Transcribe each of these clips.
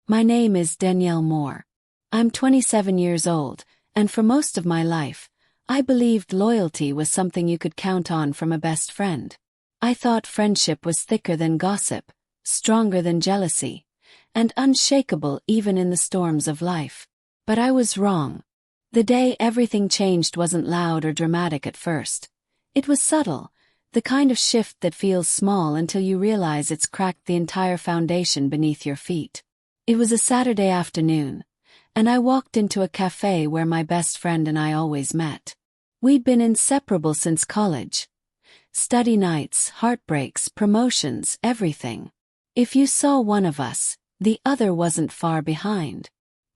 My name is Danielle Moore. I'm 27 years old, and for most of my life, I believed loyalty was something you could count on from a best friend. I thought friendship was thicker than gossip, stronger than jealousy, and unshakable even in the storms of life. But I was wrong. The day everything changed wasn't loud or dramatic at first. It was subtle, the kind of shift that feels small until you realize it's cracked the entire foundation beneath your feet. It was a Saturday afternoon, and I walked into a café where my best friend and I always met. We'd been inseparable since college. Study nights, heartbreaks, promotions, everything. If you saw one of us, the other wasn't far behind.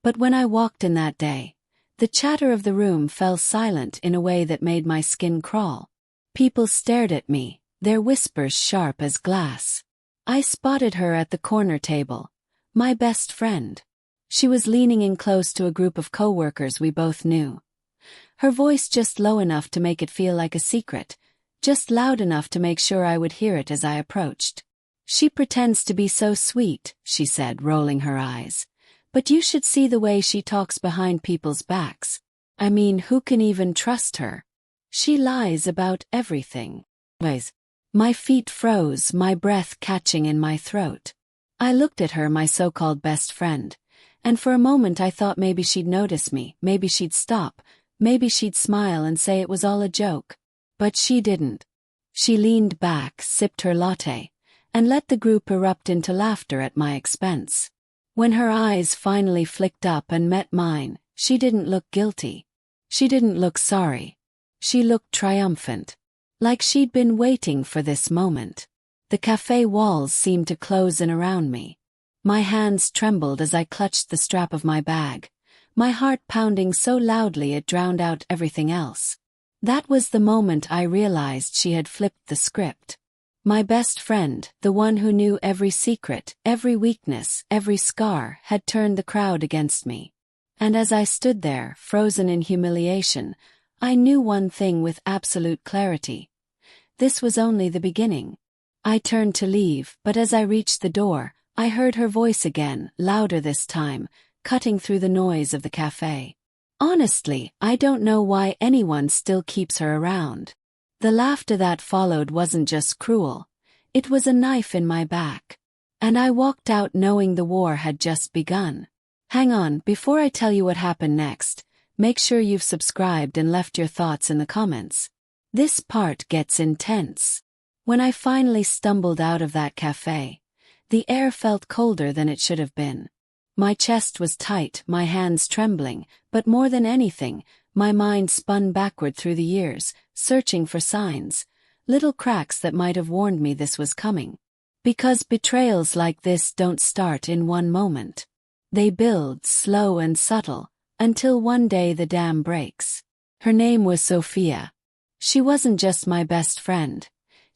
But when I walked in that day, the chatter of the room fell silent in a way that made my skin crawl. People stared at me, their whispers sharp as glass. I spotted her at the corner table, my best friend. She was leaning in close to a group of coworkers we both knew. Her voice just low enough to make it feel like a secret, just loud enough to make sure I would hear it as I approached. "She pretends to be so sweet," she said, rolling her eyes. "But you should see the way she talks behind people's backs. I mean, who can even trust her? She lies about everything." My feet froze, my breath catching in my throat. I looked at her, my so-called best friend, and for a moment I thought maybe she'd notice me, maybe she'd stop, maybe she'd smile and say it was all a joke. But she didn't. She leaned back, sipped her latte, and let the group erupt into laughter at my expense. When her eyes finally flicked up and met mine, she didn't look guilty. She didn't look sorry. She looked triumphant. Like she'd been waiting for this moment. The cafe walls seemed to close in around me. My hands trembled as I clutched the strap of my bag, my heart pounding so loudly it drowned out everything else. That was the moment I realized she had flipped the script. My best friend, the one who knew every secret, every weakness, every scar, had turned the crowd against me. And as I stood there, frozen in humiliation, I knew one thing with absolute clarity. This was only the beginning. I turned to leave, but as I reached the door, I heard her voice again, louder this time, cutting through the noise of the cafe. "Honestly, I don't know why anyone still keeps her around." The laughter that followed wasn't just cruel. It was a knife in my back. And I walked out knowing the war had just begun. Hang on, before I tell you what happened next, make sure you've subscribed and left your thoughts in the comments. This part gets intense. When I finally stumbled out of that cafe, the air felt colder than it should have been. My chest was tight, my hands trembling, but more than anything, my mind spun backward through the years, searching for signs, little cracks that might have warned me this was coming. Because betrayals like this don't start in one moment. They build, slow and subtle, until one day the dam breaks. Her name was Sophia. She wasn't just my best friend.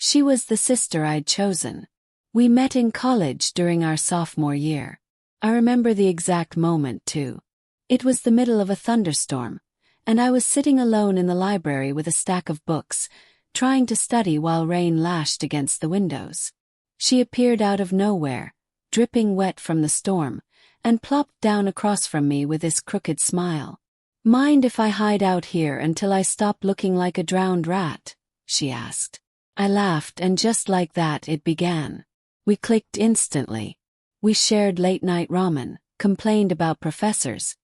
She was the sister I'd chosen. We met in college during our sophomore year. I remember the exact moment, too. It was the middle of a thunderstorm, and I was sitting alone in the library with a stack of books, trying to study while rain lashed against the windows. She appeared out of nowhere, dripping wet from the storm, and plopped down across from me with this crooked smile. "Mind if I hide out here until I stop looking like a drowned rat?" she asked. I laughed, and just like that it began. We clicked instantly. We shared late-night ramen, complained about professors,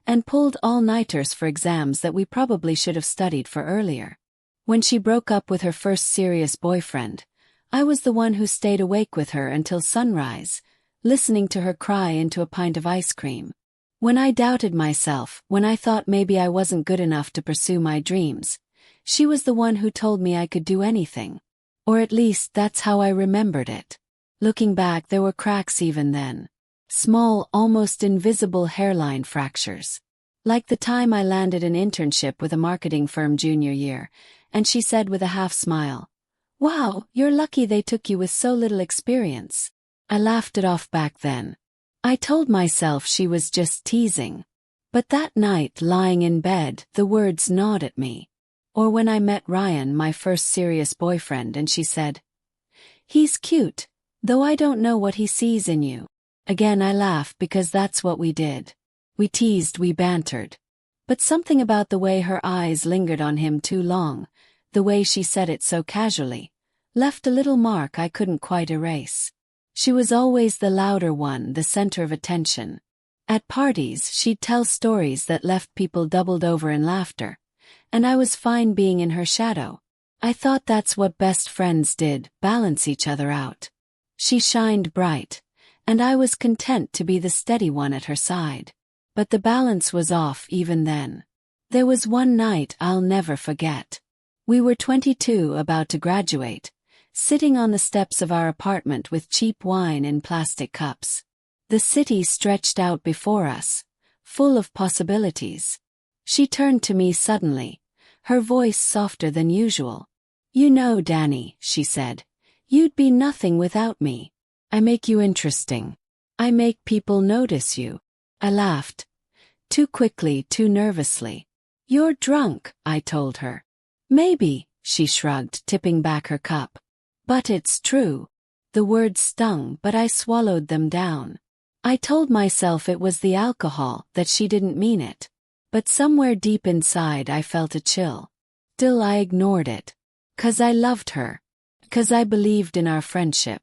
and pulled all-nighters for exams that we probably should have studied for earlier. When she broke up with her first serious boyfriend, I was the one who stayed awake with her until sunrise, listening to her cry into a pint of ice cream. When I doubted myself, when I thought maybe I wasn't good enough to pursue my dreams, she was the one who told me I could do anything. Or at least that's how I remembered it. Looking back, there were cracks even then. Small, almost invisible hairline fractures. Like the time I landed an internship with a marketing firm junior year, and she said with a half-smile, "Wow, you're lucky they took you with so little experience." I laughed it off back then. I told myself she was just teasing. But that night, lying in bed, the words gnawed at me. Or when I met Ryan, my first serious boyfriend, and she said, "He's cute, though I don't know what he sees in you." Again I laugh because that's what we did. We teased, we bantered. But something about the way her eyes lingered on him too long, the way she said it so casually, left a little mark I couldn't quite erase. She was always the louder one, the center of attention. At parties, she'd tell stories that left people doubled over in laughter, and I was fine being in her shadow. I thought that's what best friends did, balance each other out. She shined bright, and I was content to be the steady one at her side. But the balance was off even then. There was one night I'll never forget. We were 22, about to graduate, sitting on the steps of our apartment with cheap wine in plastic cups. The city stretched out before us, full of possibilities. She turned to me suddenly, her voice softer than usual. "You know, Danny," she said, "you'd be nothing without me. I make you interesting. I make people notice you." I laughed. Too quickly, too nervously. "You're drunk," I told her. "Maybe," she shrugged, tipping back her cup. "But it's true." The words stung, but I swallowed them down. I told myself it was the alcohol, that she didn't mean it. But somewhere deep inside I felt a chill. Still I ignored it. 'Cause I loved her. 'Cause I believed in our friendship.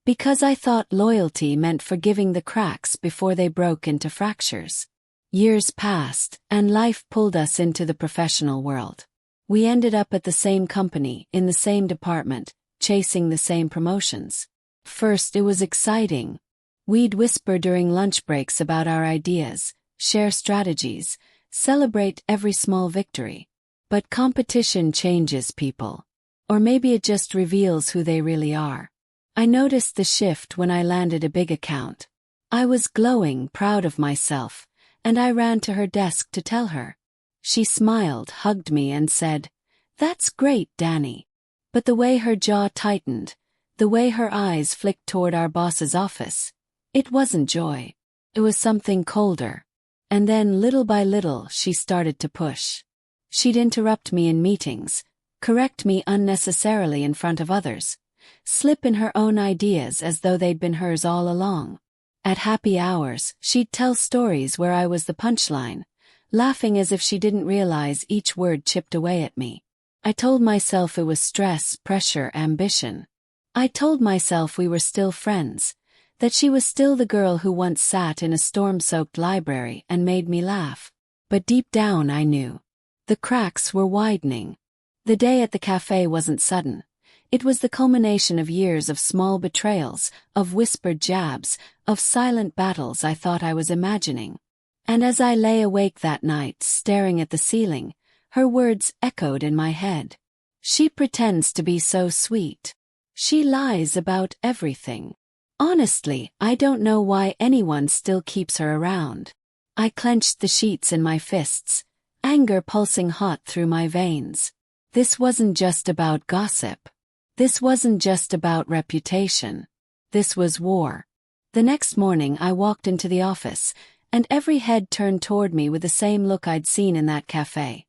Because I thought loyalty meant forgiving the cracks before they broke into fractures. Years passed, and life pulled us into the professional world. We ended up at the same company, in the same department, chasing the same promotions. First it was exciting. We'd whisper during lunch breaks about our ideas, share strategies, celebrate every small victory. But competition changes people. Or maybe it just reveals who they really are. I noticed the shift when I landed a big account. I was glowing, proud of myself, and I ran to her desk to tell her. She smiled, hugged me and said, "That's great, Danny." But the way her jaw tightened, the way her eyes flicked toward our boss's office, it wasn't joy. It was something colder. And then, little by little, she started to push. She'd interrupt me in meetings, correct me unnecessarily in front of others, slip in her own ideas as though they'd been hers all along. At happy hours, she'd tell stories where I was the punchline, laughing as if she didn't realize each word chipped away at me. I told myself it was stress, pressure, ambition. I told myself we were still friends, that she was still the girl who once sat in a storm-soaked library and made me laugh. But deep down I knew. The cracks were widening. The day at the café wasn't sudden. It was the culmination of years of small betrayals, of whispered jabs, of silent battles I thought I was imagining. And as I lay awake that night, staring at the ceiling, her words echoed in my head. "She pretends to be so sweet. She lies about everything. Honestly, I don't know why anyone still keeps her around." I clenched the sheets in my fists, anger pulsing hot through my veins. This wasn't just about gossip. This wasn't just about reputation. This was war. The next morning I walked into the office, and every head turned toward me with the same look I'd seen in that cafe.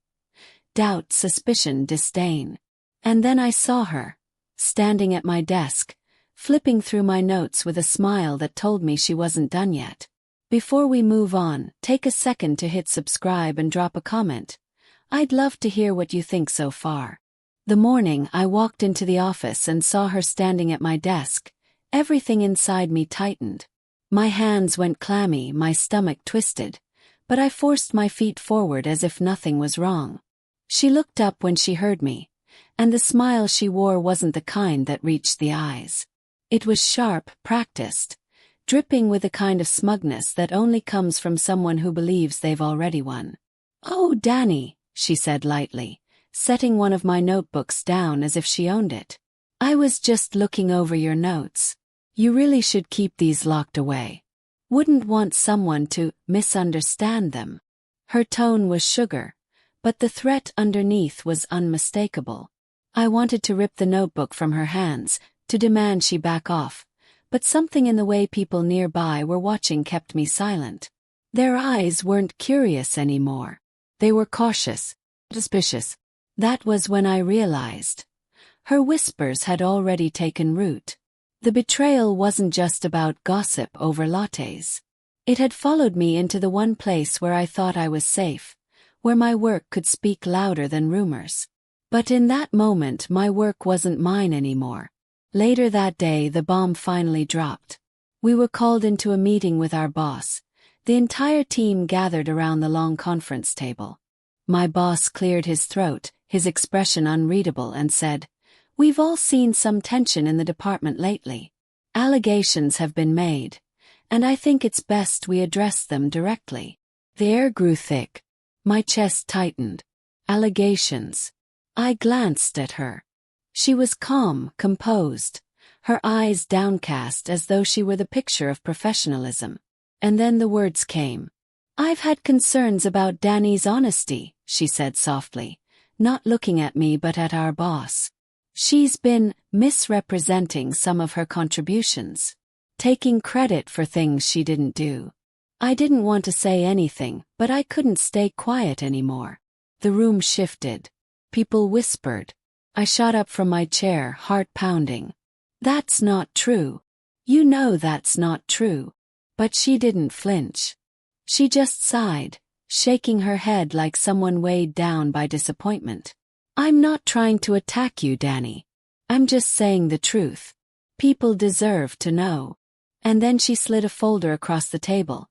Doubt, suspicion, disdain. And then I saw her, standing at my desk, flipping through my notes with a smile that told me she wasn't done yet. Before we move on, take a second to hit subscribe and drop a comment. I'd love to hear what you think so far. The morning I walked into the office and saw her standing at my desk, everything inside me tightened. My hands went clammy, my stomach twisted, but I forced my feet forward as if nothing was wrong. She looked up when she heard me, and the smile she wore wasn't the kind that reached the eyes. It was sharp, practiced, dripping with a kind of smugness that only comes from someone who believes they've already won. "Oh, Danny," she said lightly, setting one of my notebooks down as if she owned it. "I was just looking over your notes. You really should keep these locked away. Wouldn't want someone to misunderstand them." Her tone was sugar, but the threat underneath was unmistakable. I wanted to rip the notebook from her hands, to demand she back off, but something in the way people nearby were watching kept me silent. Their eyes weren't curious anymore. They were cautious, suspicious. That was when I realized. Her whispers had already taken root. The betrayal wasn't just about gossip over lattes. It had followed me into the one place where I thought I was safe, where my work could speak louder than rumors. But in that moment my work wasn't mine anymore. Later that day the bomb finally dropped. We were called into a meeting with our boss. The entire team gathered around the long conference table. My boss cleared his throat, his expression unreadable, and said, "We've all seen some tension in the department lately. Allegations have been made, and I think it's best we address them directly." The air grew thick. My chest tightened. Allegations. I glanced at her. She was calm, composed, her eyes downcast as though she were the picture of professionalism. And then the words came. "I've had concerns about Danny's honesty," she said softly, not looking at me but at our boss. "She's been misrepresenting some of her contributions, taking credit for things she didn't do." I didn't want to say anything, but I couldn't stay quiet anymore. The room shifted. People whispered. I shot up from my chair, heart pounding. "That's not true. You know that's not true." But she didn't flinch. She just sighed, shaking her head like someone weighed down by disappointment. "I'm not trying to attack you, Danny. I'm just saying the truth. People deserve to know." And then she slid a folder across the table.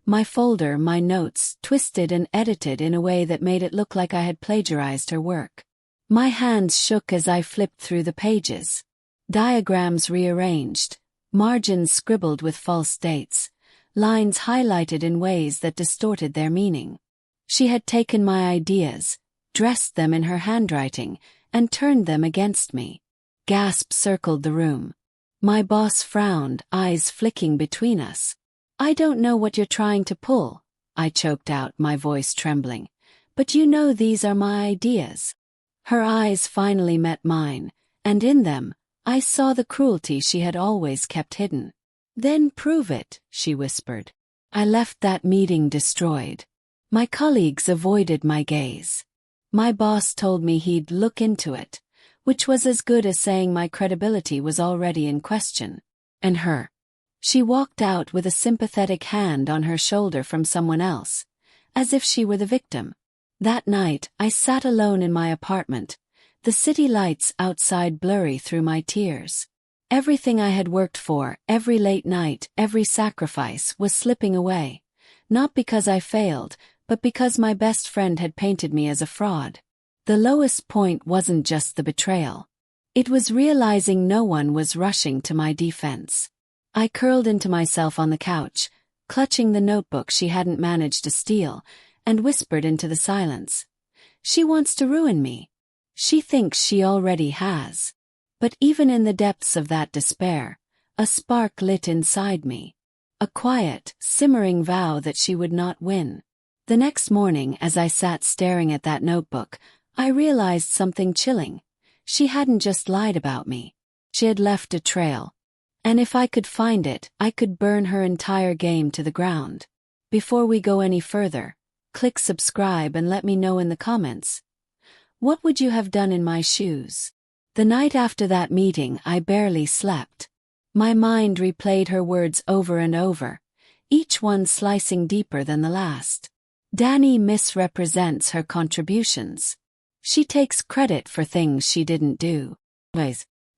My folder, my notes, twisted and edited in a way that made it look like I had plagiarized her work. My hands shook as I flipped through the pages. Diagrams rearranged, margins scribbled with false dates, lines highlighted in ways that distorted their meaning. She had taken my ideas, dressed them in her handwriting, and turned them against me. Gasps circled the room. My boss frowned, eyes flicking between us. "I don't know what you're trying to pull," I choked out, my voice trembling. "But you know these are my ideas." Her eyes finally met mine, and in them, I saw the cruelty she had always kept hidden. "Then prove it," she whispered. I left that meeting destroyed. My colleagues avoided my gaze. My boss told me he'd look into it, which was as good as saying my credibility was already in question. And her. She walked out with a sympathetic hand on her shoulder from someone else, as if she were the victim. That night, I sat alone in my apartment, the city lights outside blurry through my tears. Everything I had worked for, every late night, every sacrifice, was slipping away. Not because I failed, but because my best friend had painted me as a fraud. The lowest point wasn't just the betrayal. It was realizing no one was rushing to my defense. I curled into myself on the couch, clutching the notebook she hadn't managed to steal, and whispered into the silence. "She wants to ruin me. She thinks she already has." But even in the depths of that despair, a spark lit inside me. A quiet, simmering vow that she would not win. The next morning, as I sat staring at that notebook, I realized something chilling. She hadn't just lied about me. She had left a trail. And if I could find it, I could burn her entire game to the ground. Before we go any further, click subscribe and let me know in the comments. What would you have done in my shoes? The night after that meeting, I barely slept. My mind replayed her words over and over, each one slicing deeper than the last. Danny misrepresents her contributions. She takes credit for things she didn't do.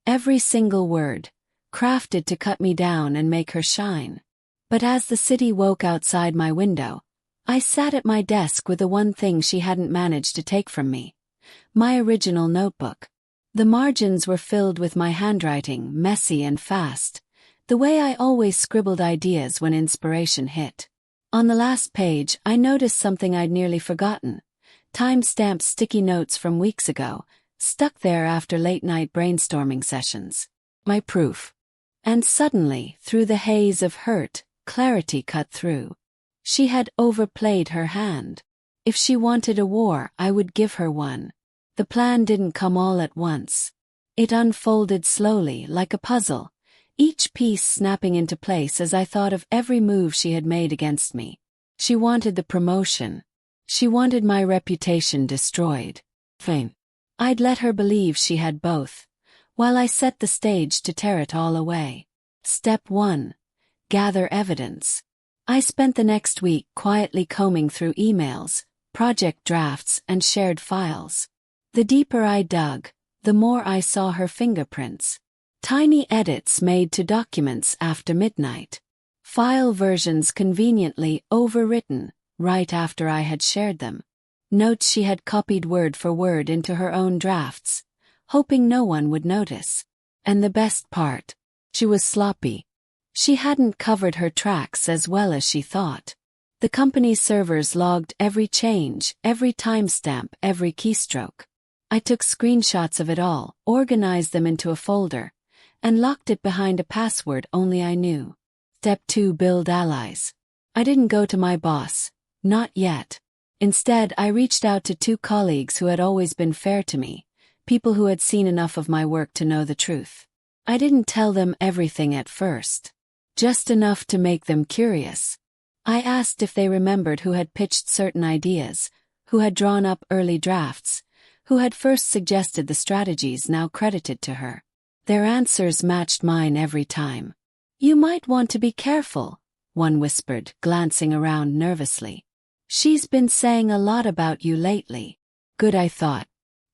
Every single word, crafted to cut me down and make her shine. But as the city woke outside my window, I sat at my desk with the one thing she hadn't managed to take from me. My original notebook. The margins were filled with my handwriting, messy and fast, the way I always scribbled ideas when inspiration hit. On the last page, I noticed something I'd nearly forgotten. Time-stamped sticky notes from weeks ago, stuck there after late-night brainstorming sessions. My proof. And suddenly, through the haze of hurt, clarity cut through. She had overplayed her hand. If she wanted a war, I would give her one. The plan didn't come all at once. It unfolded slowly, like a puzzle, each piece snapping into place as I thought of every move she had made against me. She wanted the promotion. She wanted my reputation destroyed. Fame. I'd let her believe she had both. while I set the stage to tear it all away. Step 1. Gather evidence. I spent the next week quietly combing through emails, project drafts, and shared files. The deeper I dug, the more I saw her fingerprints. Tiny edits made to documents after midnight. File versions conveniently overwritten right after I had shared them. Notes she had copied word for word into her own drafts, hoping no one would notice. And the best part, she was sloppy. She hadn't covered her tracks as well as she thought. The company's servers logged every change, every timestamp, every keystroke. I took screenshots of it all, organized them into a folder, and locked it behind a password only I knew. Step 2. Build allies. I didn't go to my boss. Not yet. Instead, I reached out to 2 colleagues who had always been fair to me, people who had seen enough of my work to know the truth. I didn't tell them everything at first. Just enough to make them curious. I asked if they remembered who had pitched certain ideas, who had drawn up early drafts, who had first suggested the strategies now credited to her. Their answers matched mine every time. "You might want to be careful," one whispered, glancing around nervously. "She's been saying a lot about you lately." Good, I thought.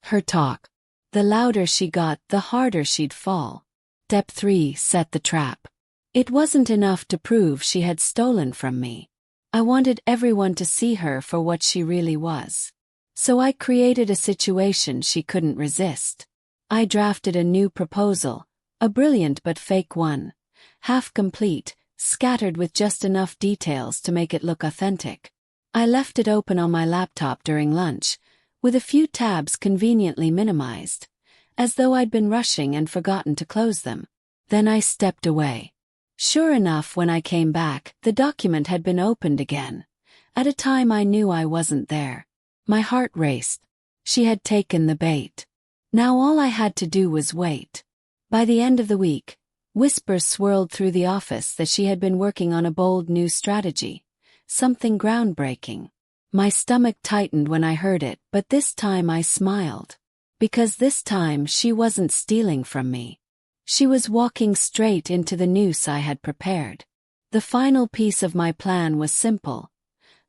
Her talk. The louder she got, the harder she'd fall. Step 3. Set the trap. It wasn't enough to prove she had stolen from me. I wanted everyone to see her for what she really was. So I created a situation she couldn't resist. I drafted a new proposal, a brilliant but fake one, half complete, scattered with just enough details to make it look authentic. I left it open on my laptop during lunch, with a few tabs conveniently minimized, as though I'd been rushing and forgotten to close them. Then I stepped away. Sure enough, when I came back, the document had been opened again, at a time I knew I wasn't there. My heart raced. She had taken the bait. Now all I had to do was wait. By the end of the week, whispers swirled through the office that she had been working on a bold new strategy, something groundbreaking. My stomach tightened when I heard it, but this time I smiled. Because this time she wasn't stealing from me. She was walking straight into the noose I had prepared. The final piece of my plan was simple.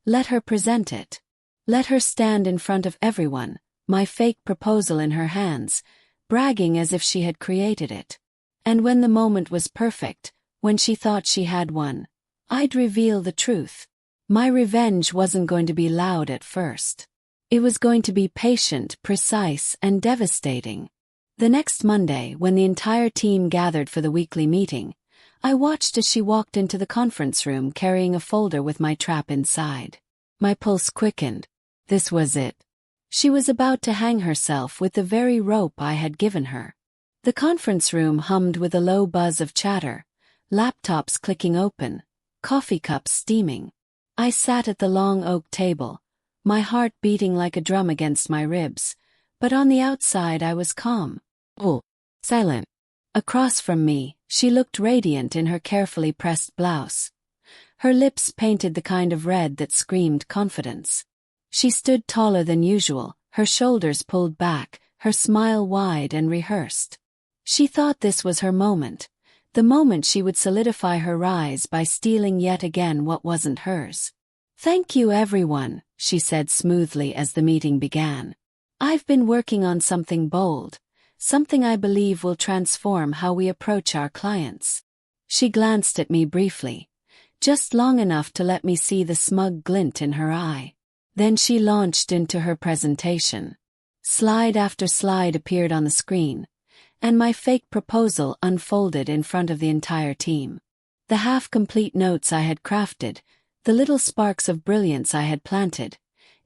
Let her present it. Let her stand in front of everyone, my fake proposal in her hands, bragging as if she had created it. And when the moment was perfect, when she thought she had won, I'd reveal the truth. My revenge wasn't going to be loud at first. It was going to be patient, precise, and devastating. The next Monday, when the entire team gathered for the weekly meeting, I watched as she walked into the conference room carrying a folder with my trap inside. My pulse quickened. This was it. She was about to hang herself with the very rope I had given her. The conference room hummed with a low buzz of chatter, laptops clicking open, coffee cups steaming. I sat at the long oak table, my heart beating like a drum against my ribs, but on the outside I was calm. Silent. Across from me, she looked radiant in her carefully pressed blouse. Her lips painted the kind of red that screamed confidence. She stood taller than usual, her shoulders pulled back, her smile wide and rehearsed. She thought this was her moment, the moment she would solidify her rise by stealing yet again what wasn't hers. "Thank you, everyone," she said smoothly as the meeting began. "I've been working on something bold, something I believe will transform how we approach our clients." She glanced at me briefly, just long enough to let me see the smug glint in her eye. Then she launched into her presentation. Slide after slide appeared on the screen, and my fake proposal unfolded in front of the entire team. The half-complete notes I had crafted, the little sparks of brilliance I had planted,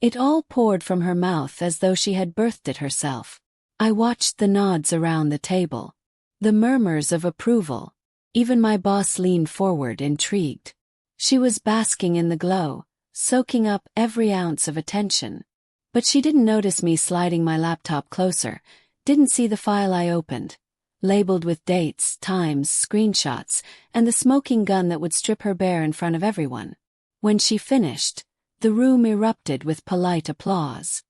it all poured from her mouth as though she had birthed it herself. I watched the nods around the table, the murmurs of approval. Even my boss leaned forward, intrigued. She was basking in the glow, soaking up every ounce of attention. But she didn't notice me sliding my laptop closer, didn't see the file I opened, labeled with dates, times, screenshots, and the smoking gun that would strip her bare in front of everyone. When she finished, the room erupted with polite applause.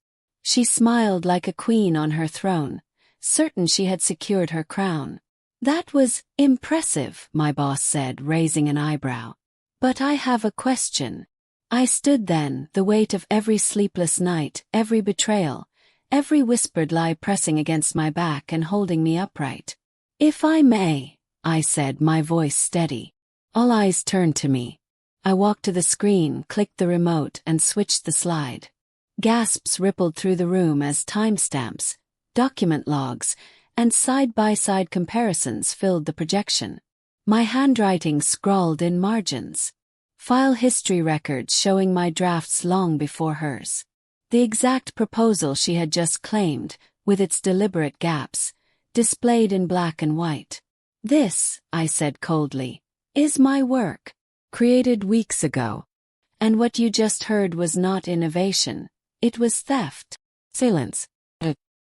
She smiled like a queen on her throne, certain she had secured her crown. "That was impressive," my boss said, raising an eyebrow. "But I have a question." I stood then, the weight of every sleepless night, every betrayal, every whispered lie pressing against my back and holding me upright. "If I may," I said, my voice steady. All eyes turned to me. I walked to the screen, clicked the remote, and switched the slide. Gasps rippled through the room as timestamps, document logs, and side-by-side comparisons filled the projection. My handwriting scrawled in margins. File history records showing my drafts long before hers. The exact proposal she had just claimed, with its deliberate gaps, displayed in black and white. "This," I said coldly, "is my work. Created weeks ago. And what you just heard was not innovation. It was theft." Silence.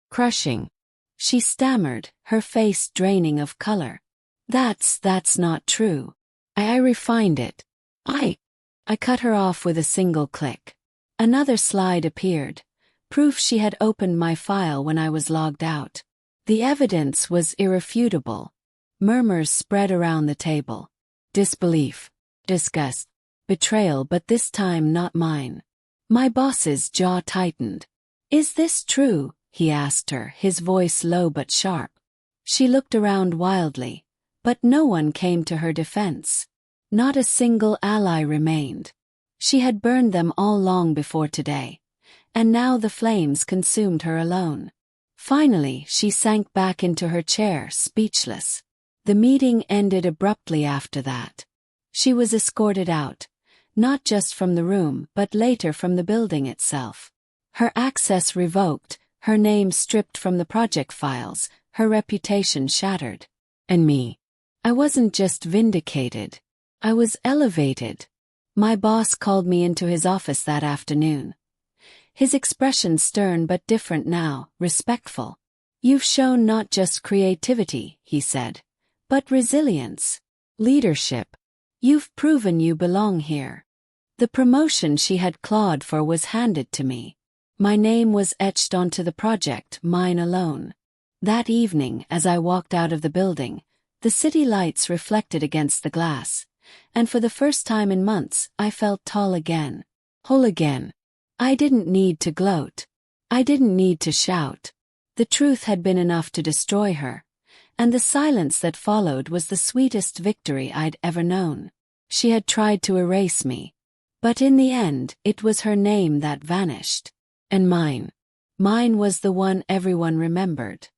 Crushing. She stammered, her face draining of color. That's not true. I refined it. I cut her off with a single click. Another slide appeared, proof she had opened my file when I was logged out. The evidence was irrefutable. Murmurs spread around the table. Disbelief. Disgust. Betrayal, but this time not mine. My boss's jaw tightened. "Is this true?" he asked her, his voice low but sharp. She looked around wildly, but no one came to her defense. Not a single ally remained. She had burned them all long before today, and now the flames consumed her alone. Finally, she sank back into her chair, speechless. The meeting ended abruptly after that. She was escorted out, not just from the room but later from the building itself. Her access revoked, her name stripped from the project files, her reputation shattered. And me. I wasn't just vindicated. I was elevated. My boss called me into his office that afternoon. His expression stern but different now, respectful. "You've shown not just creativity," he said, "but resilience. Leadership. You've proven you belong here." The promotion she had clawed for was handed to me. My name was etched onto the project, mine alone. That evening, as I walked out of the building, the city lights reflected against the glass, and for the first time in months I felt tall again. Whole again. I didn't need to gloat. I didn't need to shout. The truth had been enough to destroy her, and the silence that followed was the sweetest victory I'd ever known. She had tried to erase me, but in the end it was her name that vanished. And mine was the one everyone remembered.